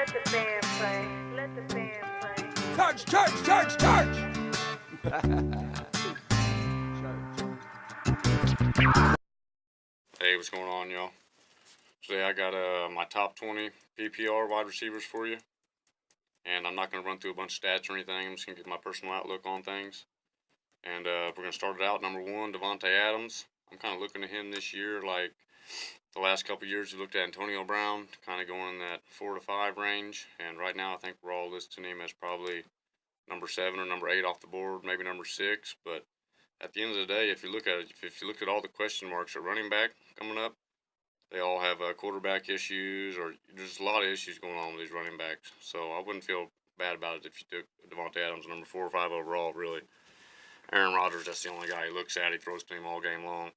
Let the band play. Let the band play. Church, church, church, church! Hey, what's going on, y'all? Today I got my top 20 PPR wide receivers for you. And I'm not going to run through a bunch of stats or anything. I'm just going to give my personal outlook on things. And we're going to start it out. Number 1, Davante Adams. I'm kind of looking at him this year like the last couple of years we looked at Antonio Brown, kind of going in that 4 to 5 range. And right now I think we're all listing him as probably number 7 or number 8 off the board, maybe number 6. But at the end of the day, if you look at it, if you look at all the question marks at running back coming up, they all have quarterback issues, or there's a lot of issues going on with these running backs. So I wouldn't feel bad about it if you took Davante Adams number 4 or 5 overall, really. Aaron Rodgers, that's the only guy he looks at. He throws to him all game long.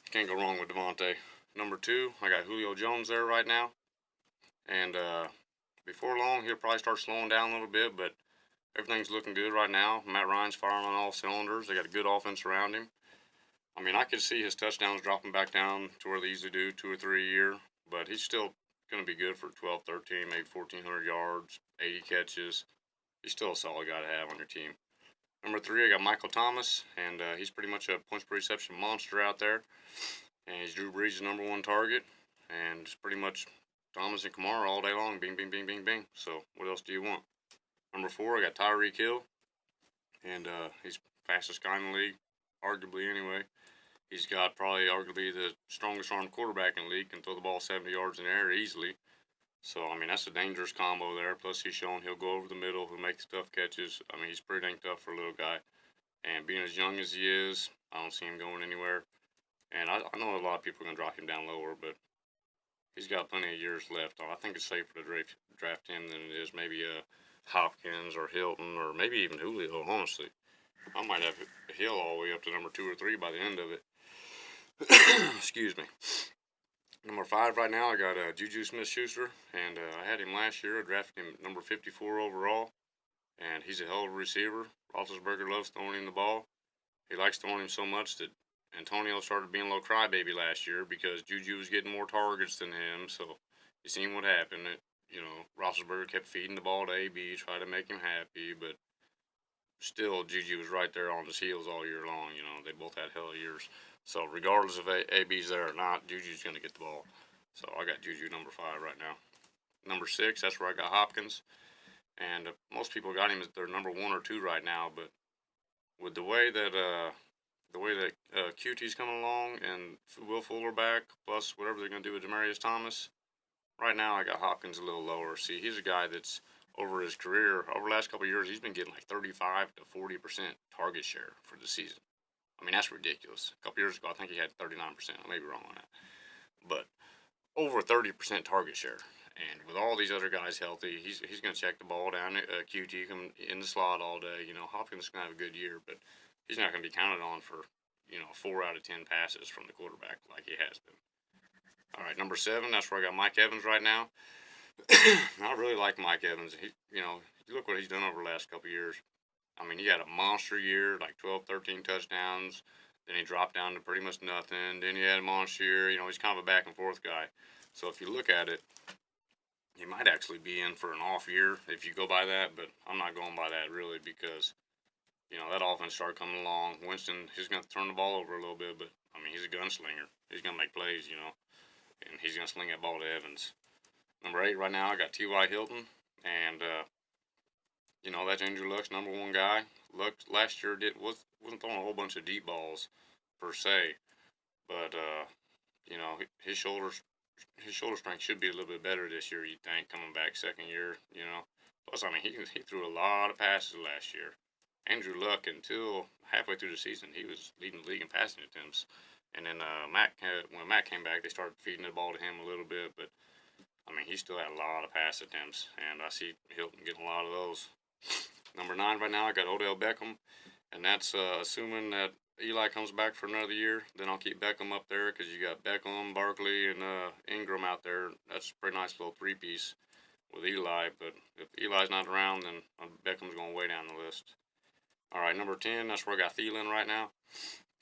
Can't go wrong with Davante. Number 2, I got Julio Jones there right now. And before long, he'll probably start slowing down a little bit, but everything's looking good right now. Matt Ryan's firing on all cylinders. They got a good offense around him. I mean, I could see his touchdowns dropping back down to where they usually do 2 or 3 a year, but he's still going to be good for 12, 13, maybe 1,400 yards, 80 catches. He's still a solid guy to have on your team. Number 3, I got Michael Thomas, and he's pretty much a points per reception monster out there. And he's Drew Brees' number 1 target, and it's pretty much Thomas and Kamara all day long, bing, bing, bing, bing, bing. So what else do you want? Number 4, I got Tyreek Hill, and he's fastest guy in the league, arguably anyway. He's got probably arguably the strongest arm quarterback in the league, can throw the ball 70 yards in the air easily. So, I mean, that's a dangerous combo there. Plus, he's shown he'll go over the middle, he'll make the tough catches. I mean, he's pretty dang tough for a little guy. And being as young as he is, I don't see him going anywhere. And I know a lot of people are going to drop him down lower, but he's got plenty of years left. I think it's safer to draft him than it is maybe Hopkins or Hilton or maybe even Julio, honestly. I might have Hill all the way up to number 2 or 3 by the end of it. Excuse me. Number 5 right now, I got Juju Smith-Schuster, and I had him last year. I drafted him number 54 overall, and he's a hell of a receiver. Roethlisberger loves throwing him the ball. He likes throwing him so much that Antonio started being a little crybaby last year because Juju was getting more targets than him, so you seen what happened. Roethlisberger kept feeding the ball to AB, tried to make him happy, but still Juju was right there on his heels all year long. They both had hell of years. So regardless if AB's there or not, Juju's going to get the ball. So I got Juju number 5 right now. Number 6, that's where I got Hopkins. And most people got him as their number 1 or 2 right now. But with the way that QT's coming along and Will Fuller back, plus whatever they're going to do with Demaryius Thomas, right now I got Hopkins a little lower. See, he's a guy that's over his career, over the last couple of years, he's been getting like 35 to 40% target share for the season. I mean, that's ridiculous. A couple years ago, I think he had 39%. I may be wrong on that. But over 30% target share. And with all these other guys healthy, he's going to check the ball down at QT, come in the slot all day. Hopkins is going to have a good year, but he's not going to be counted on for, 4 out of 10 passes from the quarterback like he has been. All right, number 7, that's where I got Mike Evans right now. I really like Mike Evans. You look what he's done over the last couple of years. I mean, he had a monster year, like 12, 13 touchdowns. Then he dropped down to pretty much nothing. Then he had a monster year. He's kind of a back-and-forth guy. So if you look at it, he might actually be in for an off year if you go by that. But I'm not going by that, really, because, that offense started coming along. Winston, he's going to turn the ball over a little bit. But, I mean, he's a gunslinger. He's going to make plays, and he's going to sling that ball to Evans. Number 8 right now, I got T.Y. Hilton. And, that's Andrew Luck's number 1 guy. Luck last year wasn't throwing a whole bunch of deep balls per se, but his shoulder strength should be a little bit better this year. You'd think coming back second year. Plus I mean he threw a lot of passes last year. Andrew Luck until halfway through the season he was leading the league in passing attempts, and then when Matt came back they started feeding the ball to him a little bit, but I mean he still had a lot of pass attempts, and I see Hilton getting a lot of those. Number 9 right now, I got Odell Beckham, and that's assuming that Eli comes back for another year. Then I'll keep Beckham up there because you got Beckham, Barkley, and Ingram out there. That's a pretty nice little 3-piece with Eli. But if Eli's not around, then Beckham's going way down the list. All right, number 10, that's where I got Thielen right now.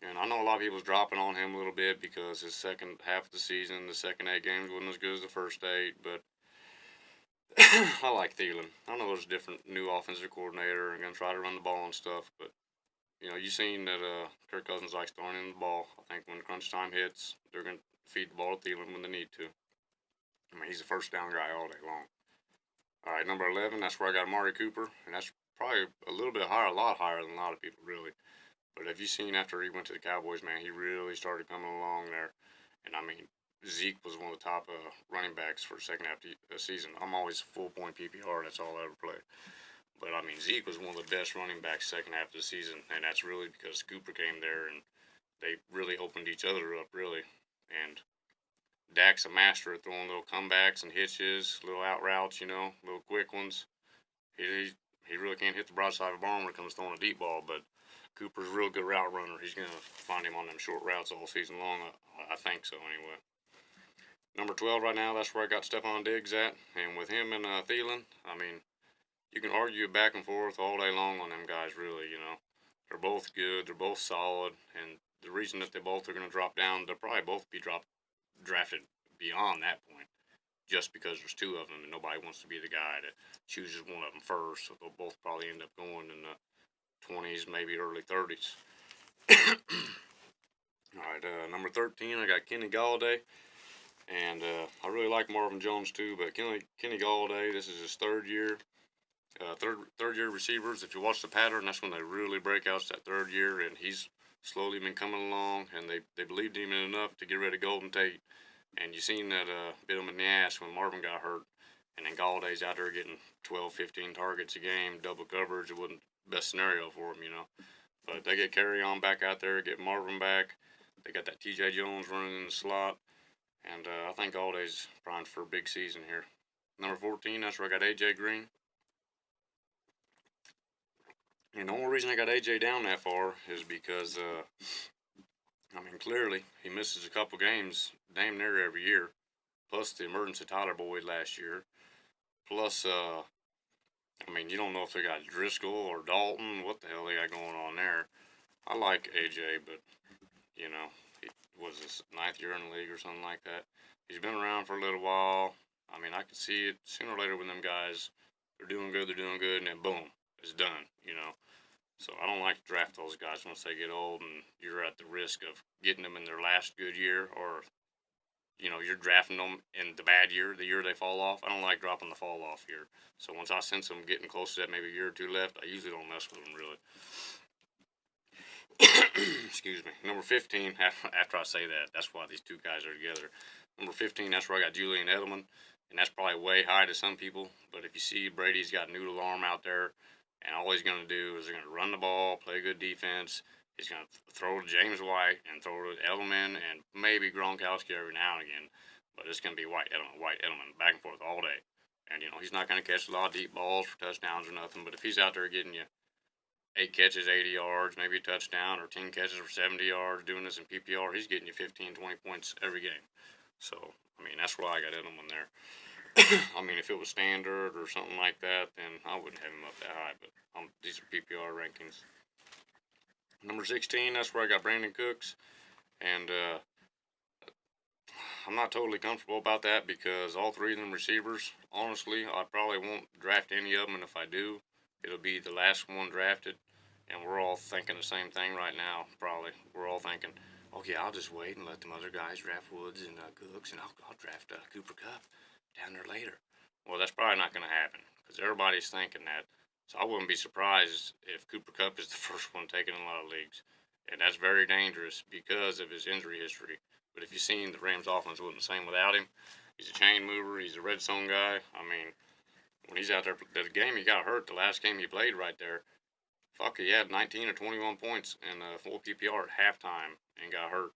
And I know a lot of people's dropping on him a little bit because his second half of the season, the second 8 games wasn't as good as the first 8. But I like Thielen. I know there's a different new offensive coordinator and going to try to run the ball and stuff, but you've seen that Kirk Cousins likes throwing in the ball. I think when crunch time hits, they're going to feed the ball to Thielen when they need to. I mean, he's a first down guy all day long. All right, number 11, that's where I got Amari Cooper, and that's probably a little bit higher, a lot higher than a lot of people, really. But have you seen after he went to the Cowboys, man, he really started coming along there. And, I mean, Zeke was one of the top running backs for the second half of the season. I'm always full-point PPR. That's all I ever play. But, I mean, Zeke was one of the best running backs second half of the season, and that's really because Cooper came there, and they really opened each other up, really. And Dak's a master at throwing little comebacks and hitches, little out routes, little quick ones. He really can't hit the broadside of the barn when it comes to throwing a deep ball, but Cooper's a real good route runner. He's going to find him on them short routes all season long. I think so, anyway. Number 12 right now, that's where I got Stephon Diggs at. And with him and Thielen, I mean, you can argue back and forth all day long on them guys, really, They're both good. They're both solid. And the reason that they both are going to drop down, they'll probably both be drafted beyond that point just because there's two of them and nobody wants to be the guy that chooses one of them first. So they'll both probably end up going in the 20s, maybe early 30s. All right, number 13, I got Kenny Galladay. And I really like Marvin Jones too, but Kenny Galladay, this is his third year. Third year receivers, if you watch the pattern, that's when they really break out. It's that third year, and he's slowly been coming along, and they believed him in enough to get rid of Golden Tate. And you seen that bit him in the ass when Marvin got hurt, and then Galladay's out there getting 12, 15 targets a game, double coverage. It wasn't the best scenario for him, But they get Carry On back out there, get Marvin back. They got that T.J. Jones running in the slot, and I think Galladay's primed for a big season here. Number 14, that's where I got A.J. Green. And the only reason I got AJ down that far is because, clearly he misses a couple games damn near every year. Plus the emergency Tyler Boyd last year. Plus, you don't know if they got Driscoll or Dalton. What the hell they got going on there? I like AJ, but, he was his 9th year in the league or something like that. He's been around for a little while. I can see it sooner or later when them guys, they're doing good, and then boom, it's done, So I don't like to draft those guys once they get old and you're at the risk of getting them in their last good year, or, you're drafting them in the bad year, the year they fall off. I don't like dropping the fall off year. So once I sense them getting close to that, maybe a year or two left, I usually don't mess with them, really. Excuse me. Number 15, after I say that, that's why these two guys are together. Number 15, that's where I got Julian Edelman. And that's probably way high to some people. But if you see Brady's got a noodle arm out there, and all he's going to do is they're going to run the ball, play good defense. He's going to throw to James White and throw to Edelman and maybe Gronkowski every now and again. But it's going to be White, Edelman, back and forth all day. And, he's not going to catch a lot of deep balls for touchdowns or nothing. But if he's out there getting you 8 catches, 80 yards, maybe a touchdown, or 10 catches for 70 yards, doing this in PPR, he's getting you 15, 20 points every game. So, that's why I got Edelman there. If it was standard or something like that, then I wouldn't have him up that high. But these are PPR rankings. Number 16, that's where I got Brandon Cooks. And I'm not totally comfortable about that because all three of them receivers, honestly, I probably won't draft any of them. And if I do, it'll be the last one drafted. And we're all thinking the same thing right now, probably. We're all thinking, okay, I'll just wait and let them other guys draft Woods and Cooks, and I'll draft Cooper Kupp down there later. Well, that's probably not going to happen because everybody's thinking that. So I wouldn't be surprised if Cooper Kupp is the first one taken in a lot of leagues. And that's very dangerous because of his injury history. But if you've seen, the Rams offense wasn't the same without him. He's a chain mover. He's a red zone guy. When he's out there, the game he got hurt, the last game he played right there, he had 19 or 21 points in full PPR at halftime and got hurt.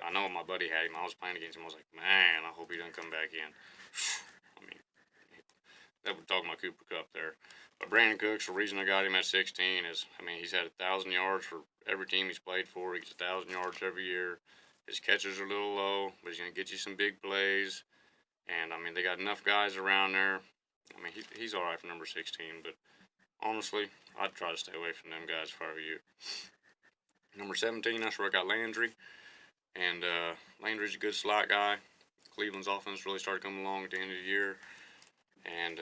I know my buddy had him. I was playing against him. I was like, man, I hope he doesn't come back in. That would talk about Cooper Kupp there. But Brandon Cooks, the reason I got him at 16 is, he's had 1,000 yards for every team he's played for. He gets 1,000 yards every year. His catches are a little low, but he's going to get you some big plays. And, they got enough guys around there. He's all right for number 16, but honestly, I'd try to stay away from them guys if I were you. Number 17, that's where I got Landry. And Landry's a good slot guy. Cleveland's offense really started coming along at the end of the year. and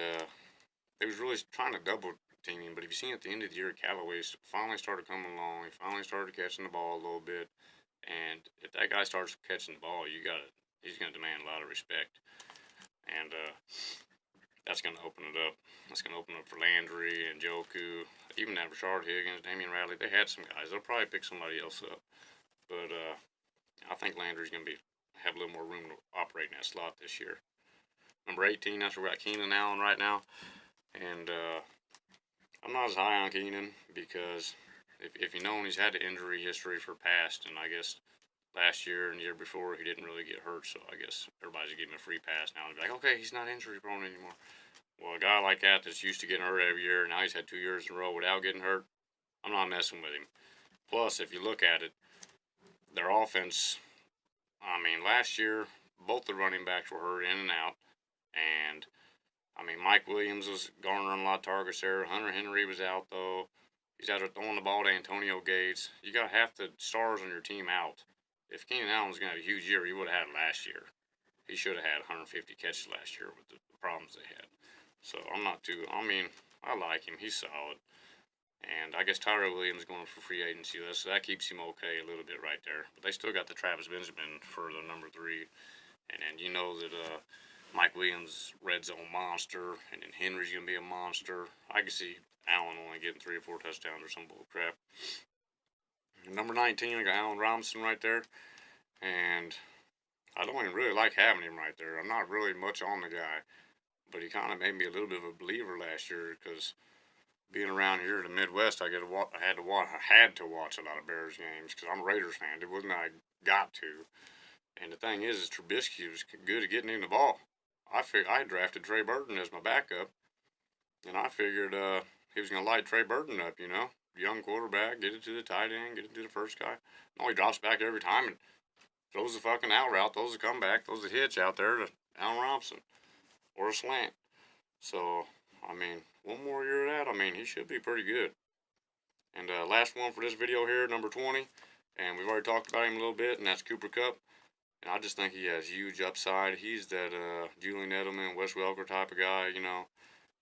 they was really trying to double team him. But if you seen at the end of the year, Callaway's finally started coming along. He finally started catching the ball a little bit, and if that guy starts catching the ball, he's gonna demand a lot of respect, and that's gonna open it up. That's gonna open up for Landry and Joku, even that Rashard Higgins, Damian Radley. They had some guys. They'll probably pick somebody else up, but I think Landry's gonna have a little more room to operate in that slot this year. Number 18, that's where we got Keenan Allen right now. And I'm not as high on Keenan because if you know, he's had the injury history for past, and I guess last year and the year before he didn't really get hurt, so I guess everybody's giving him a free pass now. And be like, okay, he's not injury prone anymore. Well, a guy like that's used to getting hurt every year, and now he's had 2 years in a row without getting hurt, I'm not messing with him. Plus, if you look at it, their offense, I mean, last year, both the running backs were hurt in and out. And, I mean, Mike Williams was garnering a lot of targets there. Hunter Henry was out, though. He's out there throwing the ball to Antonio Gates. You got half the stars on your team out. If Keenan Allen was going to have a huge year, he would have had it last year. He should have had 150 catches last year with the problems they had. So, I mean, I like him. He's solid. And I guess Tyrell Williams going for free agency, so that keeps him okay a little bit right there. But they still got the Travis Benjamin for the number 3. And then you know that Mike Williams, red zone monster, and then Henry's going to be a monster. I can see Allen only getting 3 or 4 touchdowns or some bull crap. Number 19, I got Allen Robinson right there. And I don't even really like having him right there. I'm not really much on the guy. But he kind of made me a little bit of a believer last year because being around here in the Midwest, I had to watch a lot of Bears games because I'm a Raiders fan. It wasn't I got to. And the thing is Trubisky was good at getting him the ball. I drafted Trey Burton as my backup, and I figured he was going to light Trey Burton up, you know. Young quarterback, get it to the tight end, get it to the first guy. No, he drops back every time and throws the fucking out route, throws the comeback, throws the hitch out there to Allen Robinson or a slant. So, I mean, one more year of that, I mean, he should be pretty good. And last one for this video here, number 20, and we've already talked about him a little bit, and that's Cooper Kupp. And I just think he has huge upside. He's that Julian Edelman, Wes Welker type of guy, you know.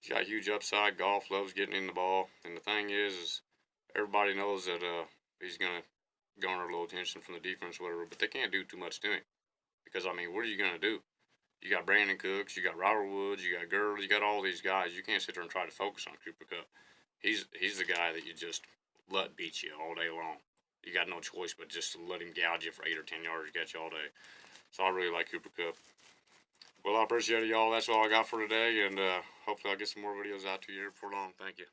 He's got huge upside. Golf loves getting in the ball. And the thing is everybody knows that he's going to garner a little attention from the defense or whatever, but they can't do too much to him. Because, I mean, what are you going to do? You got Brandon Cooks, you got Robert Woods, you got Gurley, you got all these guys. You can't sit there and try to focus on Cooper Kupp. He's the guy that you just let beat you all day long. You got no choice but just to let him gouge you for 8 or 10 yards, get you all day. So I really like Cooper Kupp. Well, I appreciate it, y'all. That's all I got for today, and hopefully I'll get some more videos out to you here before long. Thank you.